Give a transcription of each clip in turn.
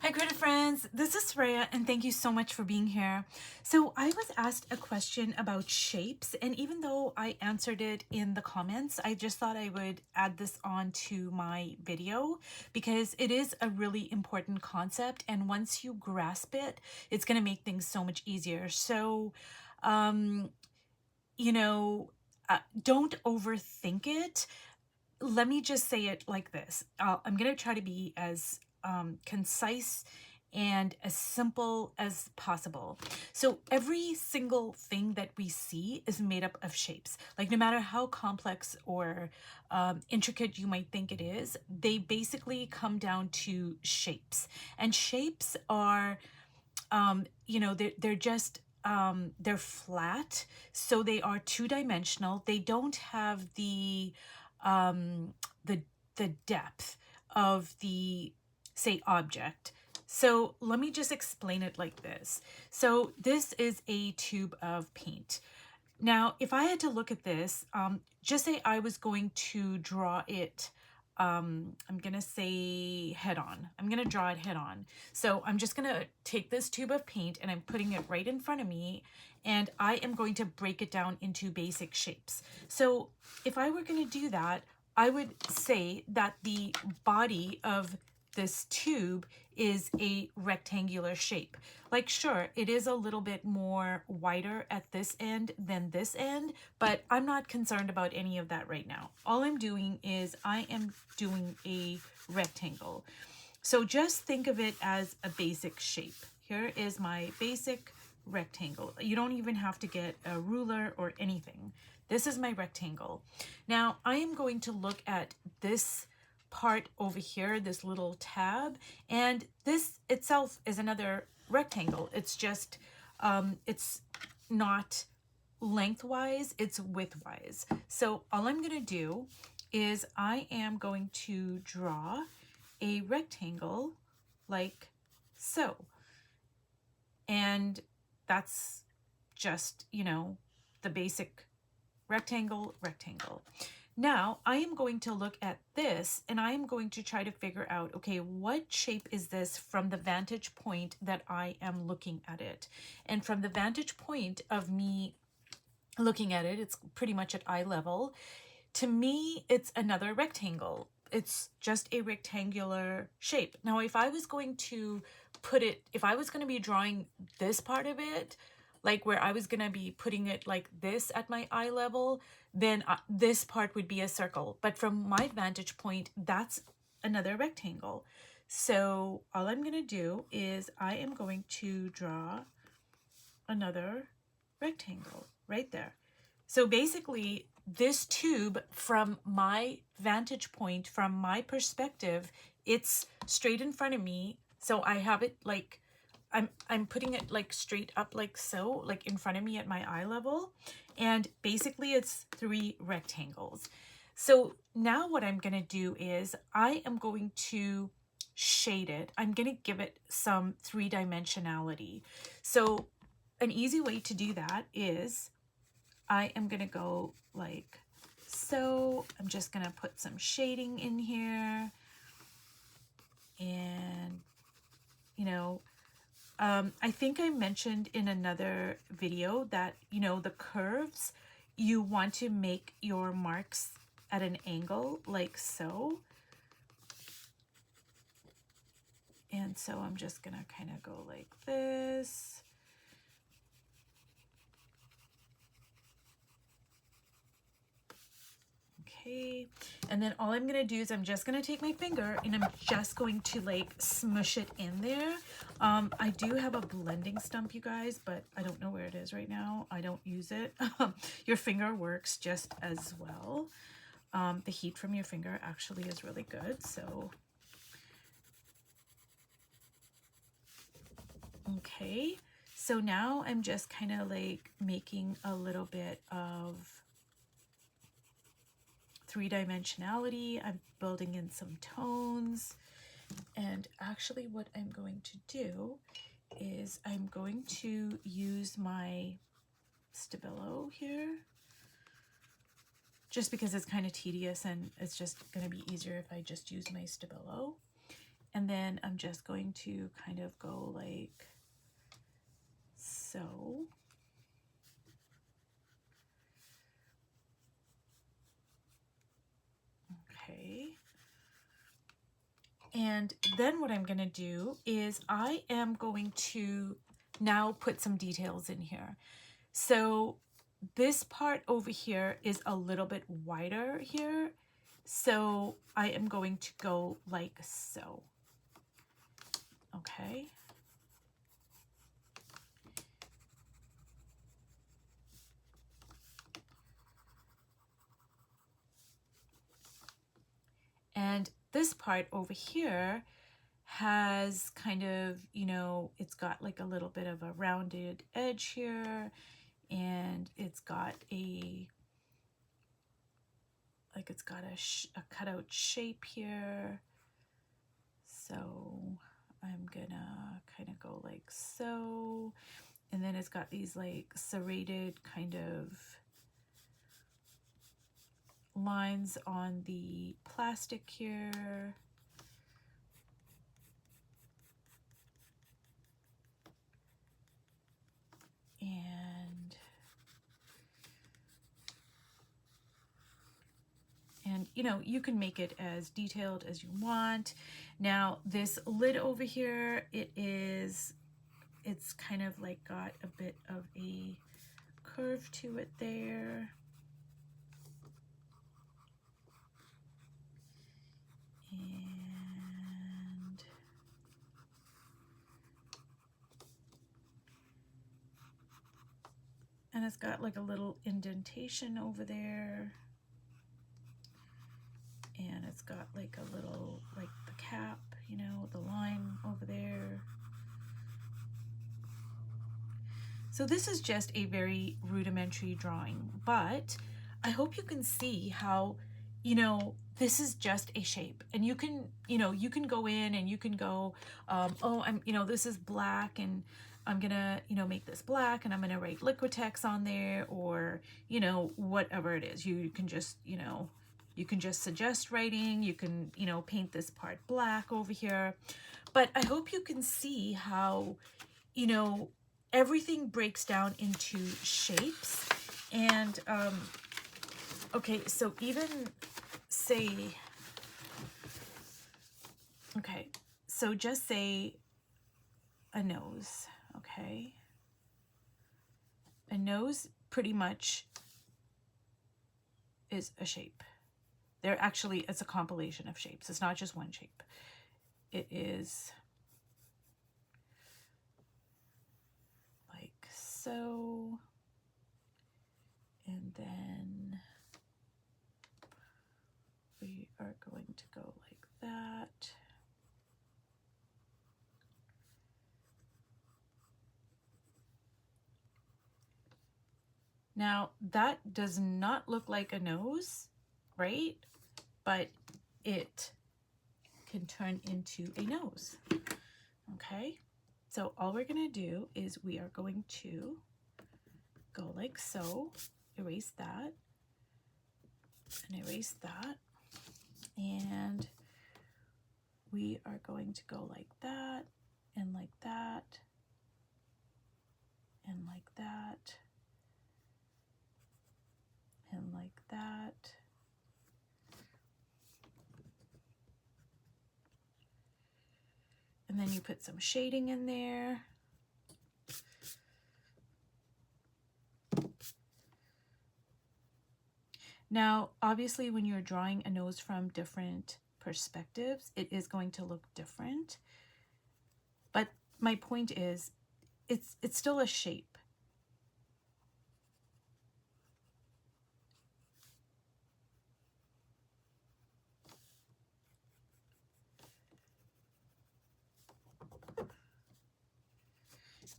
Hi, creative friends. This is Rhea, and thank you so much for being here. So, I was asked a question about shapes, and even though I answered it in the comments, I just thought I would add this on to my video because it is a really important concept, and once you grasp it, it's going to make things so much easier. So, um, you know, don't overthink it. Let me just say it like this. I'm going to try to be as concise and as simple as possible. So every single thing that we see is made up of shapes. Like no matter how complex or intricate you might think it is, they basically come down to shapes. And shapes are, they're just they're flat, so they are two-dimensional. They don't have um, the the depth of the, say, object. So let me just explain it like this. So this is a tube of paint. Now, if I had to look at this, just say I was going to draw it, I'm going to say head on. I'm going to draw it head on. So I'm just going to take this tube of paint and I'm putting it right in front of me, and I am going to break it down into basic shapes. So if I were going to do that, I would say that the body of this tube is a rectangular shape. Like, sure, it is a little bit more wider at this end than this end, but I'm not concerned about any of that right now. All I'm doing is I am doing a rectangle. So just think of it as a basic shape. Here is my basic rectangle. You don't even have to get a ruler or anything. This is my rectangle. Now I am going to look at this part over here, this little tab, and this itself is another rectangle. It's just, it's not lengthwise, it's widthwise. So all I'm going to do is I am going to draw a rectangle like so. And that's just, the basic rectangle. Now I am going to look at this and I am going to try to figure out, okay, what shape is this from the vantage point that I am looking at it? And from the vantage point of me looking at it, it's pretty much at eye level. To me, it's another rectangle. It's just a rectangular shape. Now, if I was going to if I was going to be drawing this part of it, like where I was going to be putting it like this at my eye level, then this part would be a circle. But from my vantage point, that's another rectangle. So all I'm going to do is I am going to draw another rectangle right there. So basically, this tube, from my vantage point, from my perspective, it's straight in front of me. So I have it like, I'm putting it like straight up like so, like in front of me at my eye level. And basically it's three rectangles. So now what I'm going to do is I am going to shade it. I'm going to give it some three-dimensionality. So an easy way to do that is I am going to go like so. I'm just going to put some shading in here. And, I think I mentioned in another video that, the curves, you want to make your marks at an angle like so. And so I'm just going to kind of go like this. Okay, and then all I'm gonna do is I'm just gonna take my finger and I'm just going to like smush it in there. I do have a blending stump, you guys, but I don't know where it is right now. I don't use it. Your finger works just as well. The heat from your finger actually is really good. So, okay, so now I'm just kind of like making a little bit of three-dimensionality. I'm building in some tones. And actually what I'm going to do is I'm going to use my Stabilo here, just because it's kind of tedious and it's just going to be easier if I just use my Stabilo. And then I'm just going to kind of go like so. Okay. And then what I'm going to do is I am going to now put some details in here. So this part over here is a little bit wider here. So I am going to go like so. Okay. And this part over here has kind of, you know, it's got like a little bit of a rounded edge here, and it's got a, like it's got a cutout shape here. So I'm gonna kind of go like so, and then it's got these like serrated kind of lines on the plastic here. And you know, you can make it as detailed as you want. Now this lid over here, it's kind of like got a bit of a curve to it there. And it's got like a little indentation over there. And it's got like a little, like the cap, you know, the line over there. So this is just a very rudimentary drawing, but I hope you can see how, you know, this is just a shape, and you can, you know, you can go in and you can go, oh, you know, this is black, and I'm gonna, you know, make this black, and I'm gonna write Liquitex on there, or, you know, whatever it is. You can just, you know, you can just suggest writing. You can, you know, paint this part black over here. But I hope you can see how, you know, everything breaks down into shapes. And okay, so even say, okay, so just say a nose. Okay, a nose pretty much is a shape. There actually, it's a compilation of shapes. It's not just one shape. It is like so, and then we are going to go like that. Now that does not look like a nose, right? But it can turn into a nose. Okay, so all we're gonna do is we are going to go like so, erase that, and erase that, and we are going to go like that, and like that, and like that, and like that. And then you put some shading in there. Now, obviously, when you're drawing a nose from different perspectives, it is going to look different. But my point is, it's still a shape.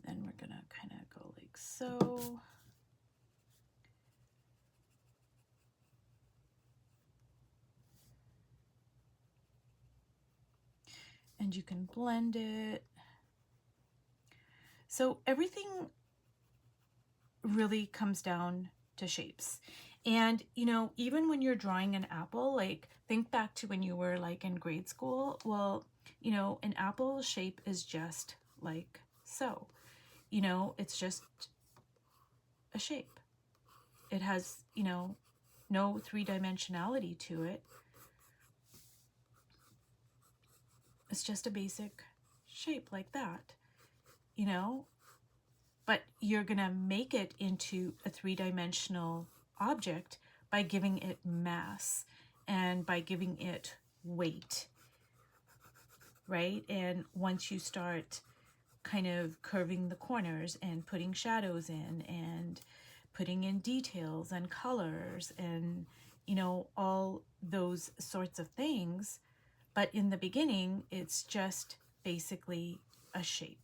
Then we're gonna kind of go like so. And you can blend it. So everything really comes down to shapes. And, you know, even when you're drawing an apple, like think back to when you were like in grade school. Well, You know, an apple shape is just like so. You know, it's just a shape. It has, you know, no three-dimensionality to it. It's just a basic shape like that, you know, but you're gonna make it into a three-dimensional object by giving it mass and by giving it weight, right? And once you start kind of curving the corners and putting shadows in and putting in details and colors and, you know, all those sorts of things. But in the beginning, it's just basically a shape.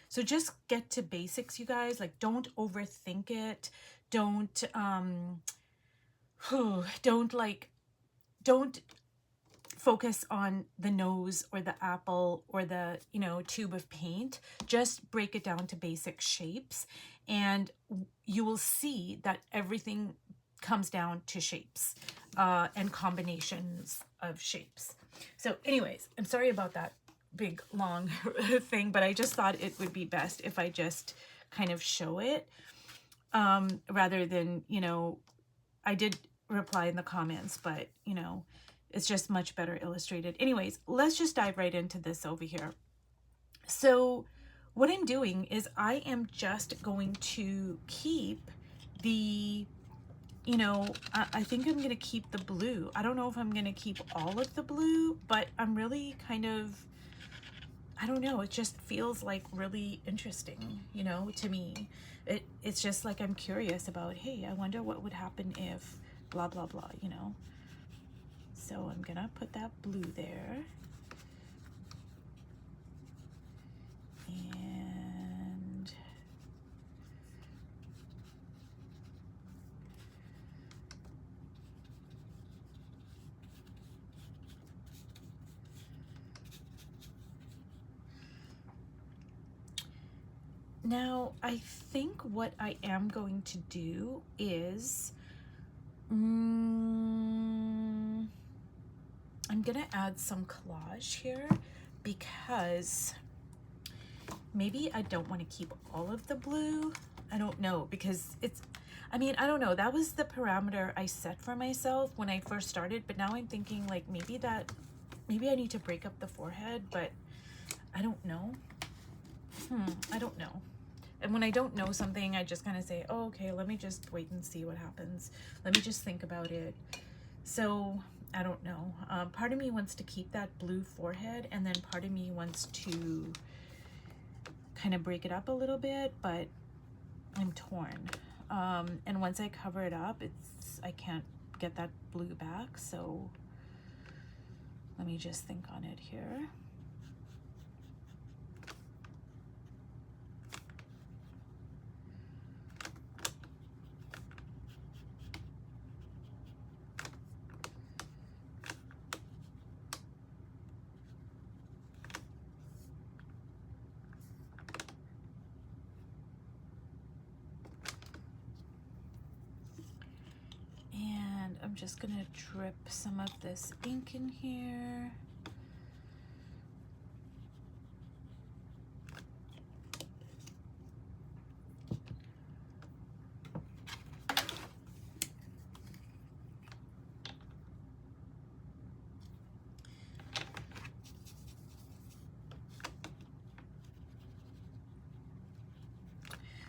So just get to basics, you guys. Like, don't overthink it. Don't, don't focus on the nose or the apple or the, you know, tube of paint. Just break it down to basic shapes and you will see that everything comes down to shapes and combinations of shapes. So anyways, I'm sorry about that big long thing, but I just thought it would be best if I just kind of show it rather than, you know, I did reply in the comments, but, you know, it's just much better illustrated. Anyways, let's just dive right into this over here. So what I'm doing is I am just going to keep the, you know, I think I'm going to keep the blue. I don't know if I'm going to keep all of the blue, but I'm really kind of, I don't know, it just feels like really interesting, you know, to me. It's just like I'm curious about, hey, I wonder what would happen if blah, blah, blah, you know. So I'm gonna put that blue there. And now I think what I am going to do is I'm gonna add some collage here because maybe I don't want to keep all of the blue. I don't know, because it's, I mean, I don't know. That was the parameter I set for myself when I first started, but now I'm thinking like maybe I need to break up the forehead, but I don't know. I don't know. And when I don't know something, I just kind of say, oh, okay, let me just wait and see what happens. Let me just think about it. So I don't know. Part of me wants to keep that blue forehead, and then part of me wants to kind of break it up a little bit, but I'm torn. And once I cover it up, I can't get that blue back. So let me just think on it here. I'm just gonna drip some of this ink in here.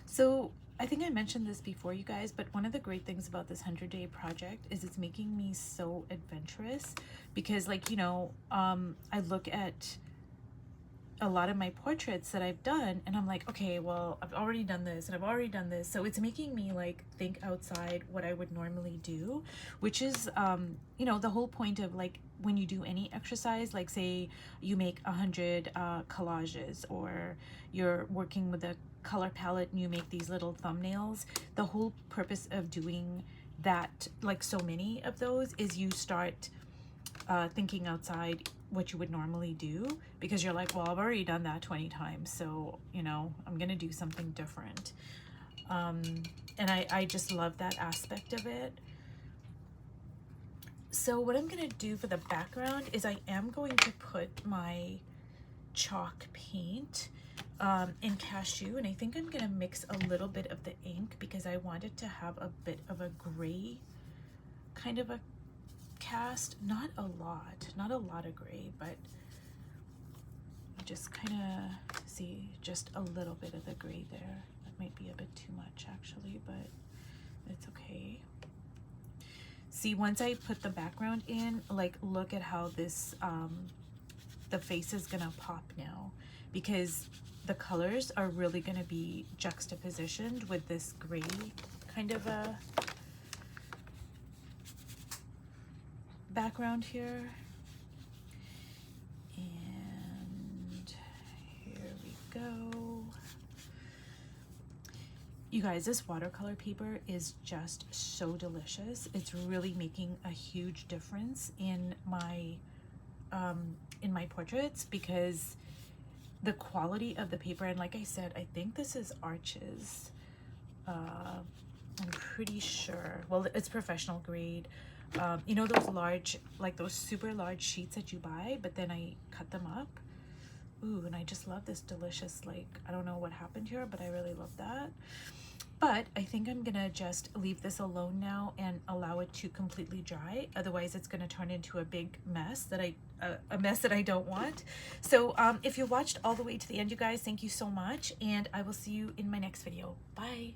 So I think I mentioned this before, you guys, but one of the great things about this 100-day project is it's making me so adventurous because, like, you know, I look at a lot of my portraits that I've done and I'm like, okay, well, I've already done this and I've already done this. So it's making me like think outside what I would normally do, which is, you know, the whole point of like when you do any exercise, like say you make 100 collages, or you're working with a color palette and you make these little thumbnails. The whole purpose of doing that, like so many of those, is you start thinking outside what you would normally do, because you're like, well, I've already done that 20 times, so, you know, I'm gonna do something different. And I just love that aspect of it. So what I'm gonna do for the background is I am going to put my chalk paint in Cashew, and I think I'm gonna mix a little bit of the ink because I want it to have a bit of a gray kind of a cast. Not a lot of gray, but just kind of see just a little bit of the gray there. That might be a bit too much actually, but it's okay. See, once I put the background in, like, look at how this the face is gonna pop now, because the colors are really gonna be juxtapositioned with this gray kind of a background here. And here we go. You guys, this watercolor paper is just so delicious. It's really making a huge difference in my portraits, because the quality of the paper, and like I said, I think this is Arches. I'm pretty sure. Well, it's professional grade. You know those large, like those super large sheets that you buy, but then I cut them up. Ooh, and I just love this delicious, like, I don't know what happened here, but I really love that. But I think I'm gonna just leave this alone now and allow it to completely dry. Otherwise, it's gonna turn into a big mess that I don't want. So if you watched all the way to the end, you guys, thank you so much, and I will see you in my next video. Bye.